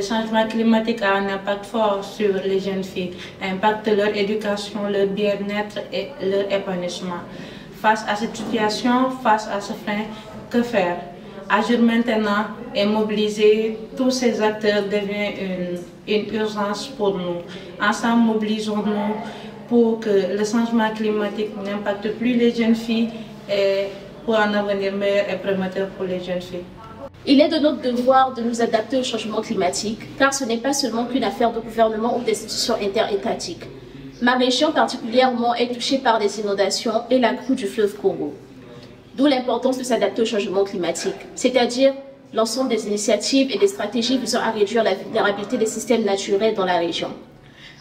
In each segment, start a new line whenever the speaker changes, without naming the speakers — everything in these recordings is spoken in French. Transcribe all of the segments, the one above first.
changement climatique a un impact fort sur les jeunes filles, impacte leur éducation, leur bien-être et leur épanouissement. Face à cette situation, face à ce frein, que faire? Agir maintenant et mobiliser tous ces acteurs devient une urgence pour nous. Ensemble, mobilisons-nous pour que le changement climatique n'impacte plus les jeunes filles et pour un avenir meilleur et prometteur pour les jeunes filles.
Il est de notre devoir de nous adapter au changement climatique, car ce n'est pas seulement qu'une affaire de gouvernement ou d'institutions interétatiques. Ma région particulièrement est touchée par des inondations et la crue du fleuve Congo. D'où l'importance de s'adapter au changement climatique, c'est-à-dire l'ensemble des initiatives et des stratégies visant à réduire la vulnérabilité des systèmes naturels dans la région.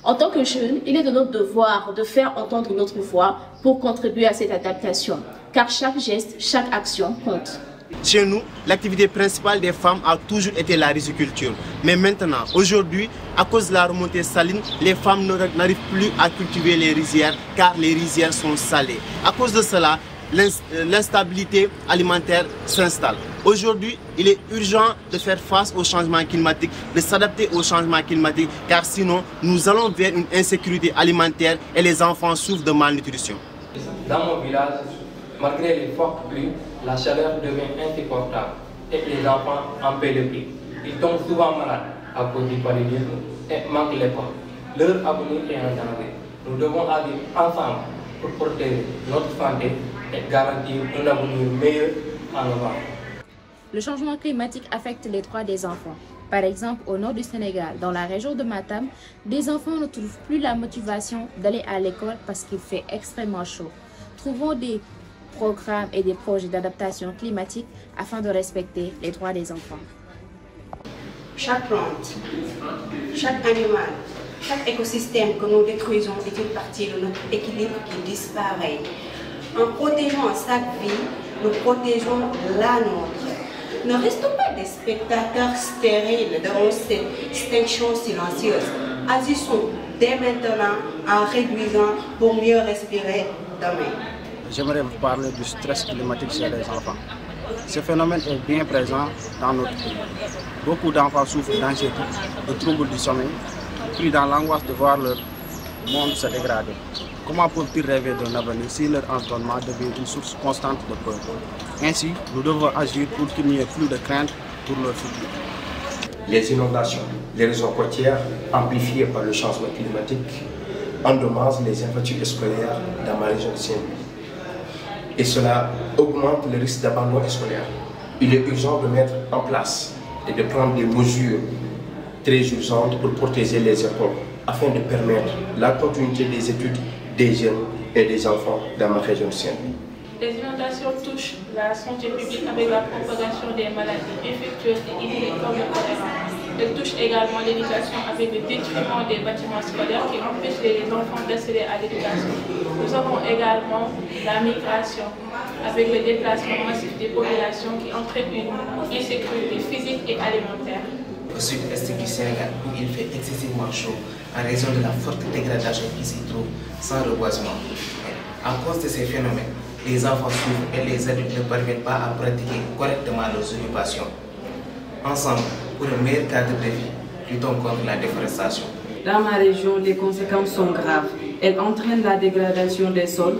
En tant que jeunes, il est de notre devoir de faire entendre notre voix pour contribuer à cette adaptation, car chaque geste, chaque action compte.
Chez nous, l'activité principale des femmes a toujours été la riziculture. Mais maintenant, aujourd'hui, à cause de la remontée saline, les femmes n'arrivent plus à cultiver les rizières car les rizières sont salées. À cause de cela, l'instabilité alimentaire s'installe. Aujourd'hui, il est urgent de faire face au changement climatique, de s'adapter au changement climatique, car sinon, nous allons vers une insécurité alimentaire et les enfants souffrent de malnutrition.
Dans mon village, malgré les fortes pluies, la chaleur devient insupportable et les enfants en paient le prix. Ils tombent souvent malades à cause du paludisme et manquent l'école. Leur avenir est en danger. Nous devons agir ensemble pour protéger notre santé et garantir un avenir meilleur en avant.
Le changement climatique affecte les droits des enfants. Par exemple, au nord du Sénégal, dans la région de Matam, des enfants ne trouvent plus la motivation d'aller à l'école parce qu'il fait extrêmement chaud. Trouvons des programmes et des projets d'adaptation climatique afin de respecter les droits des enfants.
Chaque plante, chaque animal, chaque écosystème que nous détruisons est une partie de notre équilibre qui disparaît. En protégeant chaque vie, nous protégeons la nôtre. Ne restons pas des spectateurs stériles devant cette extinction silencieuse. Agissons dès maintenant en réduisant pour mieux respirer demain.
J'aimerais vous parler du stress climatique chez les enfants. Ce phénomène est bien présent dans notre pays. Beaucoup d'enfants souffrent d'anxiété, de troubles du sommeil, pris dans l'angoisse de voir leur monde se dégrader. Comment peuvent-ils rêver d'un avenir si leur environnement devient une source constante de peur? Ainsi, nous devons agir pour qu'il n'y ait plus de crainte pour leur futur.
Les inondations, les réseaux côtières amplifiées par le changement climatique endommagent les infrastructures scolaires dans ma région de Saint-Louis. Et cela augmente le risque d'abandon scolaire. Il est urgent de mettre en place et de prendre des mesures très urgentes pour protéger les écoles afin de permettre la continuité des études des jeunes et des enfants dans ma région de Saint-Louis.
Les inondations touchent la santé publique avec la propagation des maladies infectieuses et hydriques comme le choléra. Elles touchent également l'éducation avec le détruiment des bâtiments scolaires qui empêchent les enfants d'accéder à l'éducation. Nous avons également la migration avec le déplacement massif des populations qui entraîne une insécurité physique et alimentaire.
Au sud-est du Sénégal, où il fait excessivement chaud en raison de la forte dégradation qui s'y trouve sans reboisement. À cause de ces phénomènes, les enfants souffrent et les adultes ne parviennent pas à pratiquer correctement leurs occupations. Ensemble, pour un meilleur cadre de vie, luttons contre la déforestation.
Dans ma région, les conséquences sont graves. Elles entraînent la dégradation des sols,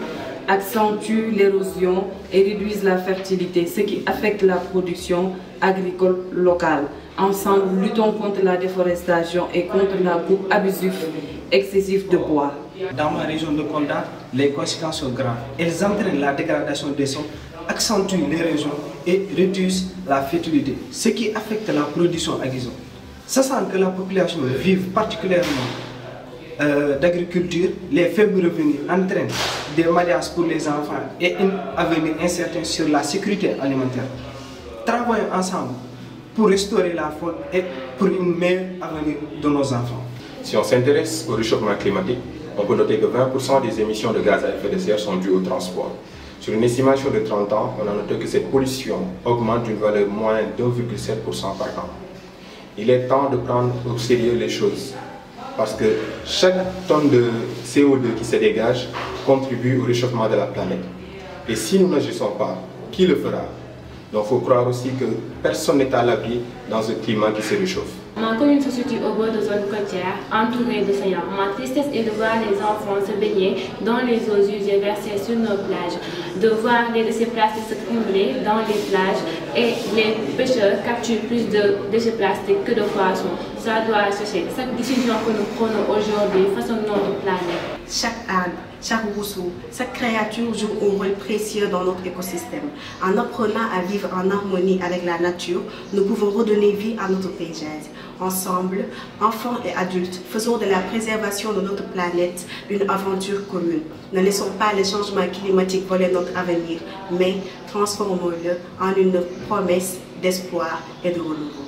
accentuent l'érosion et réduisent la fertilité, ce qui affecte la production agricole locale. Ensemble, luttons contre la déforestation et contre la coupe abusive excessive de bois.
Dans ma région de Kolda, les conséquences sont graves. Elles entraînent la dégradation des sols, accentuent l'érosion et réduisent la fertilité, ce qui affecte la production agricole. Sachant que la population vit particulièrement d'agriculture, les faibles revenus entraînent des maladies pour les enfants et un avenir incertain sur la sécurité alimentaire. Travaillons ensemble pour restaurer la faune et pour un meilleur avenir de nos enfants.
Si on s'intéresse au réchauffement climatique, on peut noter que 20% des émissions de gaz à effet de serre sont dues au transport. Sur une estimation de 30 ans, on a noté que cette pollution augmente d'une valeur moyenne de 2,7% par an. Il est temps de prendre au sérieux les choses, parce que chaque tonne de CO2 qui se dégage contribue au réchauffement de la planète. Et si nous n'agissons pas, qui le fera? Donc il faut croire aussi que personne n'est à l'abri dans ce climat qui se réchauffe.
Ma commune se situe au bord de zones côtières, entourée d'océans. Ma tristesse est de voir les enfants se baigner dans les eaux usées versées sur nos plages, de voir les déchets plastiques se cumuler dans les plages et les pêcheurs capturent plus de déchets plastiques que de poissons. Ça doit cesser. Cette décision que nous prenons aujourd'hui façonne notre planète.
Chaque arbre, chaque rousseau, chaque créature joue un rôle précieux dans notre écosystème. En apprenant à vivre en harmonie avec la nature, nous pouvons redonner vie à notre paysage. Ensemble, enfants et adultes, faisons de la préservation de notre planète une aventure commune. Ne laissons pas les changements climatiques voler notre avenir, mais transformons-le en une promesse d'espoir et de renouveau.